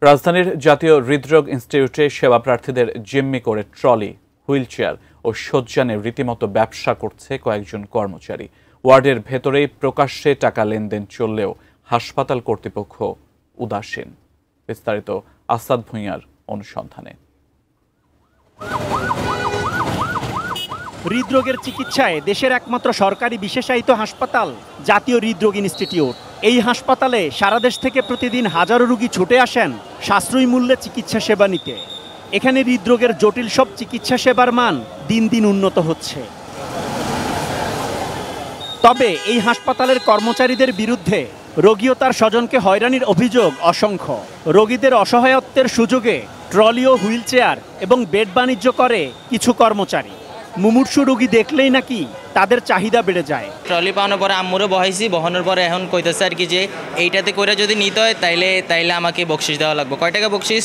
রাজধানীর জাতীয় হৃদরোগ ইনস্টিটিউটে সেবা প্রার্থীদের জিম্মি করে ট্রলি, হুইলচেয়ার ও শয্যা নিয়ে রীতিমতো ব্যবসা করছে কয়েকজন কর্মচারী। ওয়ার্ডের ভেতরেই প্রকাশ্যে টাকা লেনদেন চললেও হাসপাতাল কর্তৃপক্ষ উদাসীন। বিস্তারিত আসাদ ভুঁইয়ার অনুসন্ধানে। হৃদরোগের চিকিৎসায় দেশের একমাত্র সরকারি বিশেষায়িত হাসপাতাল জাতীয় হৃদরোগ ইনস্টিটিউট। এই হাসপাতালে সারা দেশ থেকে প্রতিদিন হাজারো রোগী ছুটে আসেন সাশ্রয়ী মূল্যে চিকিৎসা সেবা নিতে। এখানে হৃদরোগের জটিল সব চিকিৎসা সেবার মান দিন দিন উন্নত হচ্ছে। তবে এই হাসপাতালের কর্মচারীদের বিরুদ্ধে রোগী ও তার স্বজনকে হয়রানির অভিযোগ অসংখ্য। রোগীদের অসহায়ত্বের সুযোগে ট্রলি ও হুইলচেয়ার এবং বেড বাণিজ্য করে কিছু কর্মচারী। মুমূর্ষু রোগী দেখলেই নাকি তাদের চাহিদা বেড়ে যায়। ট্রলি পাওয়ানোর পরে আম্মুরও বহাইছি, বহানোর পরে এখন কইতেছে আর কি যে এইটাতে করে যদি নিতে হয় তাইলে আমাকে বকশিস দেওয়া লাগবে। কয় টাকা বকশিস?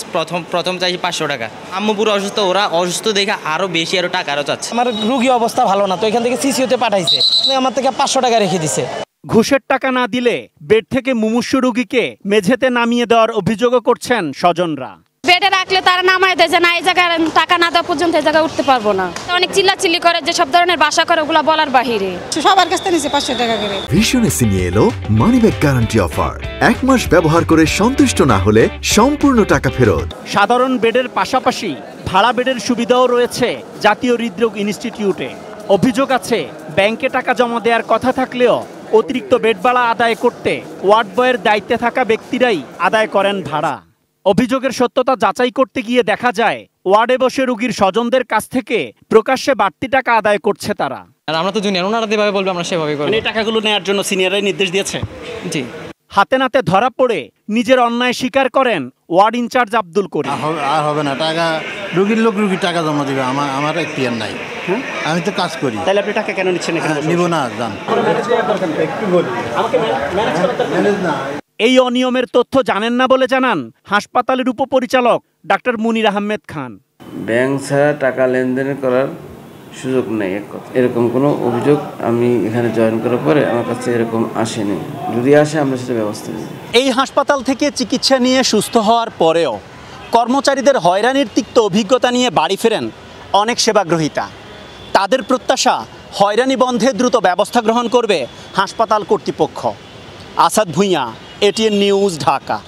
প্রথম চাইছি 500 টাকা। আম্মু পুরো অসুস্থ, ওরা অসুস্থ দেখে আরও বেশি টাকা আরও চাচ্ছে। আমার রোগী অবস্থা ভালো না, তো এখান থেকে সিসিওতে পাঠাইছে, আমার থেকে 500 টাকা রেখে দিছে। ঘুষের টাকা না দিলে বেড থেকে মুমূর্ষু রোগীকে মেঝেতে নামিয়ে দেওয়ার অভিযোগও করছেন স্বজনরা। বেডে রাখলে তারা নামায় দেয় যে না, এই জায়গায় টাকা না দেওয়া পর্যন্ত এই জায়গায় উঠতে পারবো না। অনেক চিল্লাচিল্লি করে, যে সব ধরনের ভাষা করে ওগুলো বলার বাহিরে। সবার কাছ থেকে নিচে 500 টাকা করে। ভীষণ এসি নিয়ে এলো মানি ব্যাক গ্যারান্টি অফার। 1 মাস ব্যবহার করে সন্তুষ্ট না হলে সম্পূর্ণ টাকা ফেরত। সাধারণ বেডের পাশাপাশি ভাড়া বেডের সুবিধাও রয়েছে জাতীয় হৃদরোগ ইনস্টিটিউটে। অভিযোগ আছে, ব্যাংকে টাকা জমা দেওয়ার কথা থাকলেও অতিরিক্ত বেড ভাড়া আদায় করতে ওয়ার্ড বয়ের দায়িত্বে থাকা ব্যক্তিরাই আদায় করেন ভাড়া। অভিযোগের সত্যতা যাচাই করতে গিয়ে দেখা যায় ওয়ার্ডে বসে রোগীর স্বজনদের কাছ থেকে প্রকাশ্যে বাড়তি টাকা আদায় করছে তারা। আর আমরা তো জুনিয়র, ওনারা যেভাবে বলবে আমরা সেভাবে করব। এই টাকাগুলো নেওয়ার জন্য সিনিয়ররাই নির্দেশ দিয়েছে। জি। হাতে নাতে ধরা পড়ে নিজের অন্যায় স্বীকার করেন ওয়ার্ড ইনচার্জ আব্দুল করিম। আর হবে না, টাকা রোগীর লোক রোগী টাকা জমা দিবে, আমার এখতিয়ার নাই। আমি তো কাজ করি। তাহলে আপনি টাকা কেন নিচ্ছেন? নিব না, জান। এই অনিয়মের তথ্য জানেন না বলে জানান হাসপাতালের উপপরিচালক ডাক্তার মুনির আহমেদ খান। ব্যাংক ছাড়া টাকা লেনদেন করার সুযোগ নেই, এরকম কোনো অভিযোগ আমি এখানে জয়েন করার পরে আমার কাছে এরকম আসেনি। যদি আসে আমরা সেটা ব্যবস্থা নিই। এই হাসপাতাল থেকে চিকিৎসা নিয়ে সুস্থ হওয়ার পরেও কর্মচারীদের হয়রানির তিক্ত অভিজ্ঞতা নিয়ে বাড়ি ফেরেন অনেক সেবাগ্রহীতা। তাদের প্রত্যাশা, হয়রানি বন্ধে দ্রুত ব্যবস্থা গ্রহণ করবে হাসপাতাল কর্তৃপক্ষ। Asad Bhuiyan, ATN news, Dhaka.